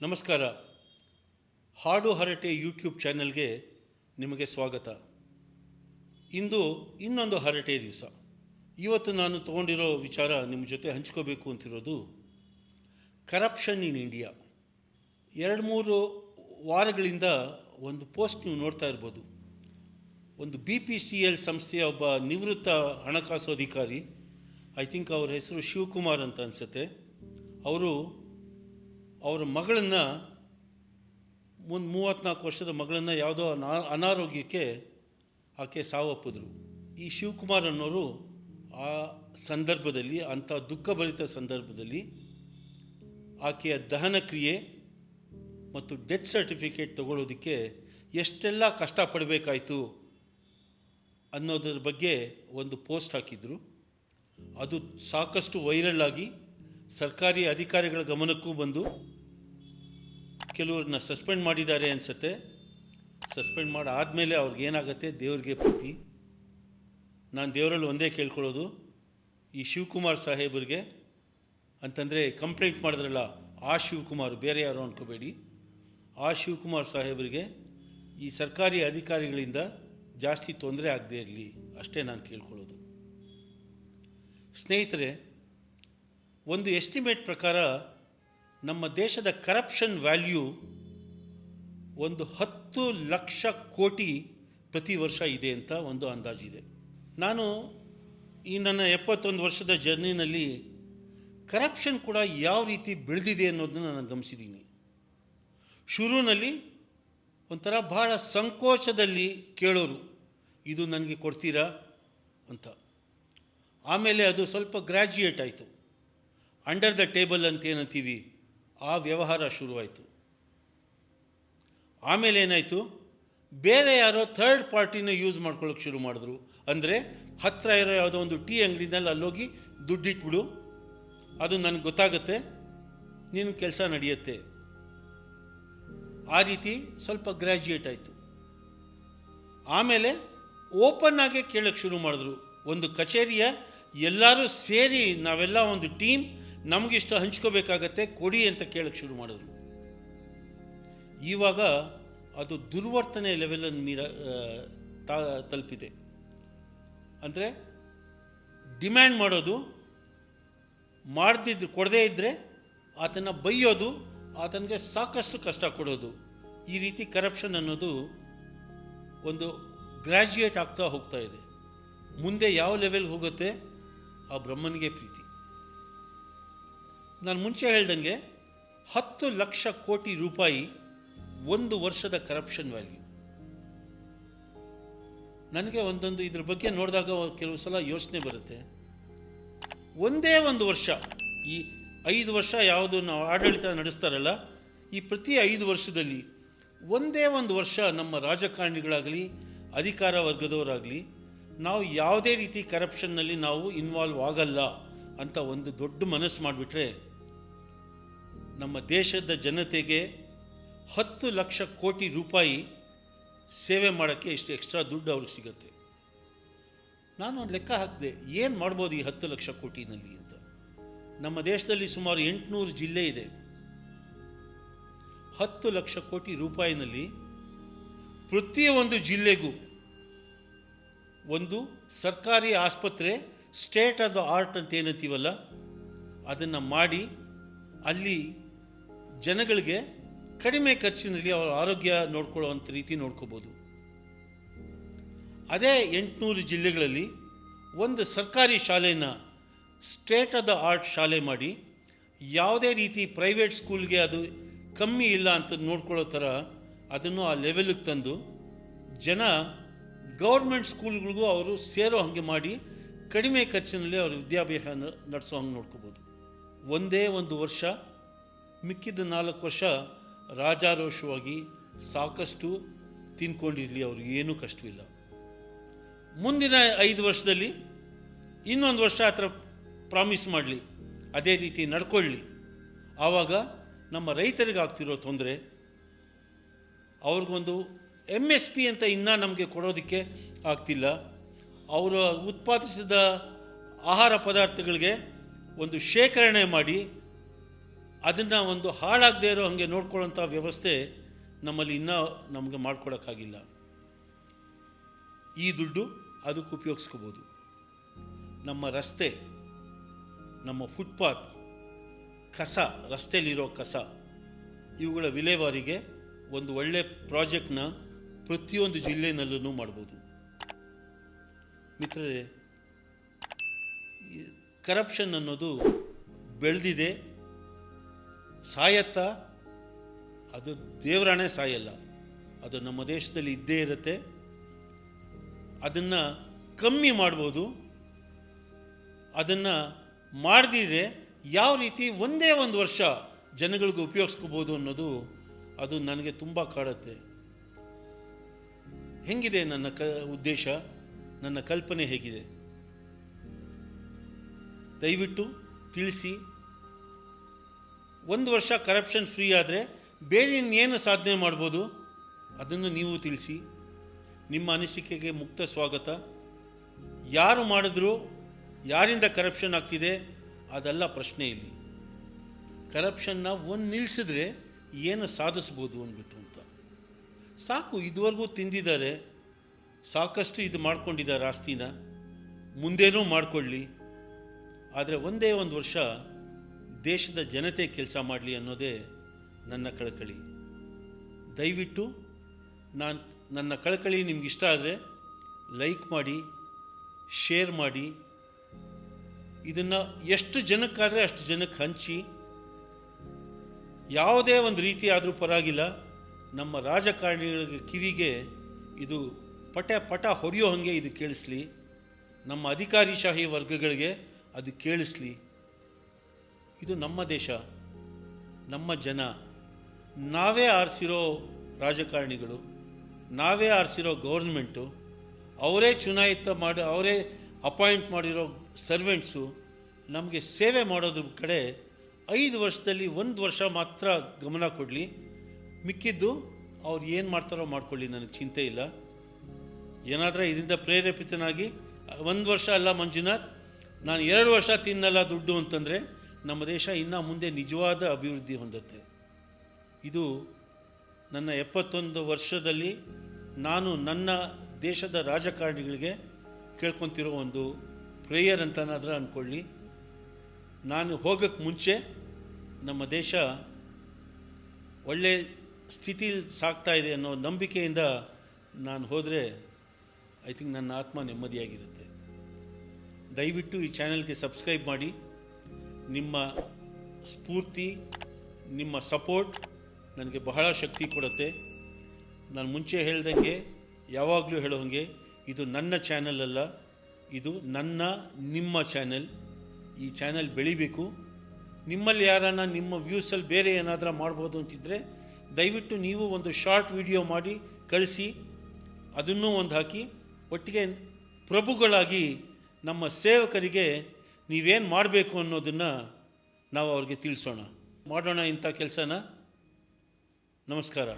ನಮಸ್ಕಾರ. ಹಾಡು ಹರಟೆ ಯೂಟ್ಯೂಬ್ ಚಾನೆಲ್ಗೆ ನಿಮಗೆ ಸ್ವಾಗತ. ಇಂದು ಇನ್ನೊಂದು ಹರಟೆ ದಿವಸ. ಇವತ್ತು ನಾನು ತೊಗೊಂಡಿರೋ ವಿಚಾರ ನಿಮ್ಮ ಜೊತೆ ಹಂಚ್ಕೋಬೇಕು ಅಂತಿರೋದು ಕರಪ್ಷನ್ ಇನ್ ಇಂಡಿಯಾ. 2-3 ವಾರಗಳಿಂದ ಒಂದು ಪೋಸ್ಟ್ ನೀವು ನೋಡ್ತಾ ಇರ್ಬೋದು. ಒಂದು BPCL ಸಂಸ್ಥೆಯ ಒಬ್ಬ ನಿವೃತ್ತ ಹಣಕಾಸು ಅಧಿಕಾರಿ, ಐ ಥಿಂಕ್ ಅವ್ರ ಹೆಸರು ಶಿವಕುಮಾರ್ ಅಂತ ಅನಿಸುತ್ತೆ, ಅವರ ಮಗಳನ್ನು, 34 ವರ್ಷದ ಮಗಳನ್ನು ಯಾವುದೋ ಅನಾರೋಗ್ಯಕ್ಕೆ ಆಕೆ ಸಾವಪ್ಪಿದ್ರು. ಈ ಶಿವಕುಮಾರ್ ಅನ್ನೋರು ಆ ಸಂದರ್ಭದಲ್ಲಿ, ಅಂಥ ದುಃಖಭರಿತ ಸಂದರ್ಭದಲ್ಲಿ, ಆಕೆಯ ದಹನ ಕ್ರಿಯೆ ಮತ್ತು ಡೆತ್ ಸರ್ಟಿಫಿಕೇಟ್ ತಗೊಳ್ಳೋದಕ್ಕೆ ಎಷ್ಟೆಲ್ಲ ಕಷ್ಟಪಡಬೇಕಾಯಿತು ಅನ್ನೋದ್ರ ಬಗ್ಗೆ ಒಂದು ಪೋಸ್ಟ್ ಹಾಕಿದ್ರು. ಅದು ಸಾಕಷ್ಟು ವೈರಲ್ ಆಗಿ ಸರ್ಕಾರಿ ಅಧಿಕಾರಿಗಳ ಗಮನಕ್ಕೂ ಬಂದು ಕೆಲವ್ರನ್ನ ಸಸ್ಪೆಂಡ್ ಮಾಡಿದ್ದಾರೆ ಅನಿಸುತ್ತೆ. ಸಸ್ಪೆಂಡ್ ಮಾಡಿ ಆದಮೇಲೆ ಅವ್ರಿಗೇನಾಗತ್ತೆ ದೇವ್ರಿಗೆ ಪ್ರೀತಿ. ನಾನು ದೇವರಲ್ಲಿ ಒಂದೇ ಕೇಳ್ಕೊಳ್ಳೋದು, ಈ ಶಿವಕುಮಾರ್ ಸಾಹೇಬರಿಗೆ ಅಂತಂದರೆ ಕಂಪ್ಲೇಂಟ್ ಮಾಡಿದ್ರಲ್ಲ ಆ ಶಿವಕುಮಾರ್, ಬೇರೆ ಯಾರೋ ಅಂದ್ಕೋಬೇಡಿ, ಆ ಶಿವಕುಮಾರ್ ಸಾಹೇಬರಿಗೆ ಈ ಸರ್ಕಾರಿ ಅಧಿಕಾರಿಗಳಿಂದ ಜಾಸ್ತಿ ತೊಂದರೆ ಆಗದೇ ಇರಲಿ, ಅಷ್ಟೇ ನಾನು ಕೇಳ್ಕೊಳ್ಳೋದು. ಸ್ನೇಹಿತರೆ, ಒಂದು ಎಸ್ಟಿಮೇಟ್ ಪ್ರಕಾರ ನಮ್ಮ ದೇಶದ ಕರಪ್ಷನ್ ವ್ಯಾಲ್ಯೂ ಒಂದು 10 ಲಕ್ಷ ಕೋಟಿ ಪ್ರತಿ ವರ್ಷ ಇದೆ ಅಂತ ಒಂದು ಅಂದಾಜಿದೆ. ನಾನು ಈ ನನ್ನ 71 ವರ್ಷದ ಜರ್ನಿನಲ್ಲಿ ಕರಪ್ಷನ್ ಕೂಡ ಯಾವ ರೀತಿ ಬೆಳೆದಿದೆ ಅನ್ನೋದನ್ನು ನಾನು ಗಮನಿಸಿದ್ದೀನಿ. ಶುರುವಿನಲ್ಲಿ ಒಂಥರ ಬಹಳ ಸಂಕೋಚದಲ್ಲಿ ಕೇಳೋರು, ಇದು ನನಗೆ ಕೊಡ್ತೀರಾ ಅಂತ. ಆಮೇಲೆ ಅದು ಸ್ವಲ್ಪ ಗ್ರ್ಯಾಜುಯೇಟ್ ಆಯಿತು. ಅಂಡರ್ ದ ಟೇಬಲ್ ಅಂತ ಏನಂತೀವಿ, ಆ ವ್ಯವಹಾರ ಶುರುವಾಯಿತು. ಆಮೇಲೆ ಏನಾಯಿತು, ಬೇರೆ ಯಾರೋ ಥರ್ಡ್ ಪಾರ್ಟಿನ ಯೂಸ್ ಮಾಡ್ಕೊಳ್ಳೋಕೆ ಶುರು ಮಾಡಿದ್ರು. ಅಂದರೆ ಹತ್ತಿರ ಇರೋ ಯಾವುದೋ ಒಂದು ಟೀ ಅಂಗಡಿನಲ್ಲಿ ಅಲ್ಲೋಗಿ ದುಡ್ಡಿಟ್ಬಿಡು, ಅದು ನನಗೆ ಗೊತ್ತಾಗುತ್ತೆ, ನಿನ್ನ ಕೆಲಸ ನಡೆಯುತ್ತೆ. ಆ ರೀತಿ ಸ್ವಲ್ಪ ಗ್ರ್ಯಾಜುಯೇಟ್ ಆಯಿತು. ಆಮೇಲೆ ಓಪನ್ ಆಗೇ ಕೇಳೋಕ್ಕೆ ಶುರು ಮಾಡಿದ್ರು. ಒಂದು ಕಚೇರಿಯ ಎಲ್ಲರೂ ಸೇರಿ ನಾವೆಲ್ಲ ಒಂದು ಟೀಮ್, ನಮಗಿಷ್ಟು ಹಂಚ್ಕೋಬೇಕಾಗತ್ತೆ, ಕೊಡಿ ಅಂತ ಕೇಳೋಕ್ಕೆ ಶುರು ಮಾಡಿದ್ರು. ಇವಾಗ ಅದು ದುರ್ವರ್ತನೆ ಲೆವೆಲನ್ನು ತಲುಪಿದೆ. ಅಂದರೆ ಡಿಮ್ಯಾಂಡ್ ಮಾಡೋದು, ಕೊಡದೇ ಇದ್ದರೆ ಆತನ ಬೈಯೋದು, ಆತನಿಗೆ ಸಾಕಷ್ಟು ಕಷ್ಟ ಕೊಡೋದು. ಈ ರೀತಿ ಕರಪ್ಷನ್ ಅನ್ನೋದು ಒಂದು ಗ್ರ್ಯಾಜುಯೇಟ್ ಆಗ್ತಾ ಹೋಗ್ತಾ ಇದೆ. ಮುಂದೆ ಯಾವ ಲೆವೆಲ್ಗೆ ಹೋಗುತ್ತೆ ಆ ಬ್ರಹ್ಮನಿಗೆ ಪ್ರೀತಿ. ನಾನು ಮುಂಚೆ ಹೇಳ್ದಂಗೆ 10 ಲಕ್ಷ ಕೋಟಿ ರೂಪಾಯಿ ಒಂದು ವರ್ಷದ ಕರಪ್ಷನ್ ವ್ಯಾಲ್ಯೂ. ನನಗೆ ಒಂದೊಂದು ಇದ್ರ ಬಗ್ಗೆ ನೋಡಿದಾಗ ಕೆಲವು ಸಲ ಯೋಚನೆ ಬರುತ್ತೆ. ಒಂದೇ ಒಂದು ವರ್ಷ, ಈ 5 ವರ್ಷ ಯಾವುದು ನಾವು ಆಡಳಿತ ನಡೆಸ್ತಾರಲ್ಲ, ಈ ಪ್ರತಿ 5 ವರ್ಷದಲ್ಲಿ ಒಂದೇ ಒಂದು ವರ್ಷ ನಮ್ಮ ರಾಜಕಾರಣಿಗಳಾಗಲಿ ಅಧಿಕಾರ ವರ್ಗದವರಾಗಲಿ ನಾವು ಯಾವುದೇ ರೀತಿ ಕರಪ್ಷನ್ನಲ್ಲಿ ನಾವು ಇನ್ವಾಲ್ವ್ ಆಗಲ್ಲ ಅಂತ ಒಂದು ದೊಡ್ಡ ಮನಸ್ಸು ಮಾಡಿಬಿಟ್ರೆ, ನಮ್ಮ ದೇಶದ ಜನತೆಗೆ 10 ಲಕ್ಷ ಕೋಟಿ ರೂಪಾಯಿ ಸೇವೆ ಮಾಡೋಕ್ಕೆ ಇಷ್ಟು ಎಕ್ಸ್ಟ್ರಾ ದುಡ್ಡು ಅವ್ರಿಗೆ ಸಿಗುತ್ತೆ. ನಾನು ಒಂದು ಲೆಕ್ಕ ಹಾಕಿದೆ, ಏನು ಮಾಡ್ಬೋದು ಈ 10 ಲಕ್ಷ ಕೋಟಿನಲ್ಲಿ ಅಂತ. ನಮ್ಮ ದೇಶದಲ್ಲಿ ಸುಮಾರು 800 ಜಿಲ್ಲೆ ಇದೆ. 10 ಲಕ್ಷ ಕೋಟಿ ರೂಪಾಯಿನಲ್ಲಿ ಪ್ರತಿಯೊಂದು ಜಿಲ್ಲೆಗೂ ಒಂದು ಸರ್ಕಾರಿ ಆಸ್ಪತ್ರೆ, ಸ್ಟೇಟ್ ಆಫ್ ದ ಆರ್ಟ್ ಅಂತ ಏನಂತೀವಲ್ಲ, ಅದನ್ನು ಮಾಡಿ ಅಲ್ಲಿ ಜನಗಳಿಗೆ ಕಡಿಮೆ ಖರ್ಚಿನಲ್ಲಿ ಅವರ ಆರೋಗ್ಯ ನೋಡ್ಕೊಳ್ಳೋವಂಥ ರೀತಿ ನೋಡ್ಕೋಬೋದು. ಅದೇ 800 ಜಿಲ್ಲೆಗಳಲ್ಲಿ ಒಂದು ಸರ್ಕಾರಿ ಶಾಲೆನ ಸ್ಟೇಟ್ ಆಫ್ ದ ಆರ್ಟ್ ಶಾಲೆ ಮಾಡಿ, ಯಾವುದೇ ರೀತಿ ಪ್ರೈವೇಟ್ ಸ್ಕೂಲ್ಗೆ ಅದು ಕಮ್ಮಿ ಇಲ್ಲ ಅಂತ ನೋಡ್ಕೊಳ್ಳೋ ಥರ ಅದನ್ನು ಆ ಲೆವೆಲಿಗೆ ತಂದು ಜನ ಗೌರ್ಮೆಂಟ್ ಸ್ಕೂಲ್ಗಳಿಗೂ ಅವರು ಸೇರೋ ಹಾಗೆ ಮಾಡಿ ಕಡಿಮೆ ಖರ್ಚಿನಲ್ಲಿ ಅವರು ವಿದ್ಯಾಭ್ಯಾಸ ನಡೆಸೋ ಹಂಗೆ ನೋಡ್ಕೋಬೋದು. ಒಂದೇ ಒಂದು ವರ್ಷ, ಮಿಕ್ಕಿದ 4 ವರ್ಷ ರಾಜಾರೋಷವಾಗಿ ಸಾಕಷ್ಟು ತಿನ್ಕೊಂಡಿರಲಿ, ಅವರು ಏನೂ ಕಷ್ಟವಿಲ್ಲ. ಮುಂದಿನ 5 ವರ್ಷದಲ್ಲಿ ಇನ್ನೊಂದು ವರ್ಷ ಆ ಥರ ಪ್ರಾಮಿಸ್ ಮಾಡಲಿ, ಅದೇ ರೀತಿ ನಡ್ಕೊಳ್ಳಿ. ಆವಾಗ ನಮ್ಮ ರೈತರಿಗೆ ಆಗ್ತಿರೋ ತೊಂದರೆ, ಅವ್ರಿಗೊಂದು MSP ಅಂತ ಇನ್ನೂ ನಮಗೆ ಕೊಡೋದಕ್ಕೆ ಆಗ್ತಿಲ್ಲ. ಅವರು ಉತ್ಪಾದಿಸಿದ ಆಹಾರ ಪದಾರ್ಥಗಳಿಗೆ ಒಂದು ಶೇಖರಣೆ ಮಾಡಿ ಅದನ್ನು ಒಂದು ಹಾಳಾಗದೇ ಇರೋ ಹಾಗೆ ನೋಡ್ಕೊಳ್ಳೋಂಥ ವ್ಯವಸ್ಥೆ ನಮ್ಮಲ್ಲಿ ಇನ್ನೂ ನಮಗೆ ಮಾಡ್ಕೊಡೋಕ್ಕಾಗಿಲ್ಲ. ಈ ದುಡ್ಡು ಅದಕ್ಕೆ ಉಪಯೋಗಿಸ್ಕೋಬೋದು. ನಮ್ಮ ರಸ್ತೆ, ನಮ್ಮ ಫುಟ್ಪಾತ್, ಕಸ, ರಸ್ತೆಯಲ್ಲಿರೋ ಕಸ, ಇವುಗಳ ವಿಲೇವಾರಿಗೆ ಒಂದು ಒಳ್ಳೆ ಪ್ರಾಜೆಕ್ಟ್ನ ಪ್ರತಿಯೊಂದು ಜಿಲ್ಲೆನಲ್ಲೂ ಮಾಡ್ಬೋದು. ಮಿತ್ರರೇ, ಕರಪ್ಷನ್ ಅನ್ನೋದು ಬೆಳೆದಿದೆ. ಸಾಯತ್ತಾ? ಅದು ದೇವರಾಣೆ ಸಾಯಲ್ಲ. ಅದು ನಮ್ಮ ದೇಶದಲ್ಲಿ ಇದ್ದೇ ಇರುತ್ತೆ. ಅದನ್ನು ಕಮ್ಮಿ ಮಾಡ್ಬೋದು. ಅದನ್ನು ಮಾಡದಿದ್ರೆ ಯಾವ ರೀತಿ ಒಂದೇ ಒಂದು ವರ್ಷ ಜನಗಳಿಗೆ ಉಪಯೋಗಿಸ್ಕೋಬೋದು ಅನ್ನೋದು ಅದು ನನಗೆ ತುಂಬ ಕಾಡುತ್ತೆ. ಹೆಂಗಿದೆ ನನ್ನ ಉದ್ದೇಶ, ನನ್ನ ಕಲ್ಪನೆ ಹೇಗಿದೆ? ದಯವಿಟ್ಟು ತಿಳಿಸಿ. ಒಂದು ವರ್ಷ ಕರಪ್ಷನ್ ಫ್ರೀ ಆದರೆ ಬೇರೆ ಇನ್ನೇನು ಸಾಧನೆ ಮಾಡ್ಬೋದು ಅದನ್ನು ನೀವು ತಿಳಿಸಿ. ನಿಮ್ಮ ಅನಿಸಿಕೆಗೆ ಮುಕ್ತ ಸ್ವಾಗತ. ಯಾರು ಮಾಡಿದ್ರು, ಯಾರಿಂದ ಕರಪ್ಷನ್ ಆಗ್ತಿದೆ ಅದೆಲ್ಲ ಪ್ರಶ್ನೆ ಇಲ್ಲಿ. ಕರಪ್ಷನ್ನ ಒಂದು ನಿಲ್ಲಿಸಿದ್ರೆ ಏನು ಸಾಧಿಸ್ಬೋದು ಅಂದ್ಬಿಟ್ಟು ಅಂತ. ಸಾಕು, ಇದುವರೆಗೂ ತಿಂದಿದ್ದಾರೆ, ಸಾಕಷ್ಟು ಇದು ಮಾಡ್ಕೊಂಡಿದ್ದಾರೆ ಆಸ್ತಿನ, ಮುಂದೇನೂ ಮಾಡಿಕೊಳ್ಳಿ. ಆದರೆ ಒಂದೇ ಒಂದು ವರ್ಷ ದೇಶದ ಜನತೆ ಕೆಲಸ ಮಾಡಲಿ ಅನ್ನೋದೇ ನನ್ನ ಕಳಕಳಿ. ದಯವಿಟ್ಟು ನನ್ನ ಕಳಕಳಿ ನಿಮ್ಗೆ ಇಷ್ಟ ಆದರೆ ಲೈಕ್ ಮಾಡಿ, ಶೇರ್ ಮಾಡಿ, ಇದನ್ನು ಎಷ್ಟು ಜನಕ್ಕಾದರೆ ಅಷ್ಟು ಜನಕ್ಕೆ ಹಂಚಿ. ಯಾವುದೇ ಒಂದು ರೀತಿ ಆದರೂ ಪರವಾಗಿಲ್ಲ, ನಮ್ಮ ರಾಜಕಾರಣಿಗಳಿಗೆ ಕಿವಿಗೆ ಇದು ಪಟ ಹೊಡೆಯೋ ಹಾಗೆ ಇದು ಕೇಳಿಸ್ಲಿ. ನಮ್ಮ ಅಧಿಕಾರಿಶಾಹಿ ವರ್ಗಗಳಿಗೆ ಅದು ಕೇಳಿಸ್ಲಿ. ಇದು ನಮ್ಮ ದೇಶ, ನಮ್ಮ ಜನ, ನಾವೇ ಆರಿಸಿರೋ ರಾಜಕಾರಣಿಗಳು, ನಾವೇ ಆರಿಸಿರೋ ಗೌರ್ಮೆಂಟು, ಅವರೇ ಚುನಾಯಿತ ಮಾಡಿ, ಅವರೇ ಅಪಾಯಿಂಟ್ ಮಾಡಿರೋ ಸರ್ವೆಂಟ್ಸು ನಮಗೆ ಸೇವೆ ಮಾಡೋದ್ರ ಕಡೆ 5 ವರ್ಷದಲ್ಲಿ 1 ವರ್ಷ ಮಾತ್ರ ಗಮನ ಕೊಡಲಿ. ಮಿಕ್ಕಿದ್ದು ಅವ್ರು ಏನು ಮಾಡ್ತಾರೋ ಮಾಡ್ಕೊಳ್ಳಿ, ನನಗೆ ಚಿಂತೆ ಇಲ್ಲ. ಏನಾದರೂ ಇದರಿಂದ ಪ್ರೇರೇಪಿತನಾಗಿ 1 ವರ್ಷ ಅಲ್ಲ ಮಂಜುನಾಥ್, ನಾನು 2 ವರ್ಷ ತಿನ್ನಲ್ಲ ದುಡ್ಡು ಅಂತಂದರೆ ನಮ್ಮ ದೇಶ ಇನ್ನೂ ಮುಂದೆ ನಿಜವಾದ ಅಭಿವೃದ್ಧಿ ಹೊಂದುತ್ತೆ. ಇದು ನನ್ನ 71 ವರ್ಷದಲ್ಲಿ ನಾನು ನನ್ನ ದೇಶದ ರಾಜಕಾರಣಿಗಳಿಗೆ ಕೇಳ್ಕೊತಿರೋ ಒಂದು ಪ್ರೇಯರ್ ಅಂತನಾದರೂ ಅಂದ್ಕೊಳ್ಳಿ. ನಾನು ಹೋಗೋಕ್ಕೆ ಮುಂಚೆ ನಮ್ಮ ದೇಶ ಒಳ್ಳೆ ಸ್ಥಿತಿಲಿ ಸಾಗ್ತಾ ಇದೆ ಅನ್ನೋ ನಂಬಿಕೆಯಿಂದ ನಾನು ಹೋದರೆ ಐ ಥಿಂಕ್ ನನ್ನ ಆತ್ಮ ನೆಮ್ಮದಿಯಾಗಿರುತ್ತೆ. ದಯವಿಟ್ಟು ಈ ಚಾನೆಲ್ಗೆ ಸಬ್ಸ್ಕ್ರೈಬ್ ಮಾಡಿ. ನಿಮ್ಮ ಸ್ಫೂರ್ತಿ, ನಿಮ್ಮ ಸಪೋರ್ಟ್ ನನಗೆ ಬಹಳ ಶಕ್ತಿ ಕೊಡುತ್ತೆ. ನಾನು ಮುಂಚೆ ಹೇಳ್ದಂಗೆ, ಯಾವಾಗಲೂ ಹೇಳೋ ಹಾಗೆ, ಇದು ನನ್ನ ಚಾನೆಲ್ ಅಲ್ಲ, ಇದು ನಿಮ್ಮ ಚಾನೆಲ್. ಈ ಚಾನೆಲ್ ಬೆಳಿಬೇಕು. ನಿಮ್ಮಲ್ಲಿ ಯಾರನ್ನ ನಿಮ್ಮ ವ್ಯೂಸಲ್ಲಿ ಬೇರೆ ಏನಾದರೂ ಮಾಡ್ಬೋದು ಅಂತಿದ್ದರೆ ದಯವಿಟ್ಟು ನೀವು ಒಂದು ಶಾರ್ಟ್ ವಿಡಿಯೋ ಮಾಡಿ ಕಳಿಸಿ, ಅದನ್ನೂ ಒಂದು ಹಾಕಿ. ಒಟ್ಟಿಗೆ ಪ್ರಭುಗಳಾಗಿ ನಮ್ಮ ಸೇವಕರಿಗೆ ನೀವೇನು ಮಾಡಬೇಕು ಅನ್ನೋದನ್ನು ನಾವು ಅವ್ರಿಗೆ ತಿಳಿಸೋಣ. ಮಾಡೋಣ ಇಂಥ ಕೆಲಸನ. ನಮಸ್ಕಾರ.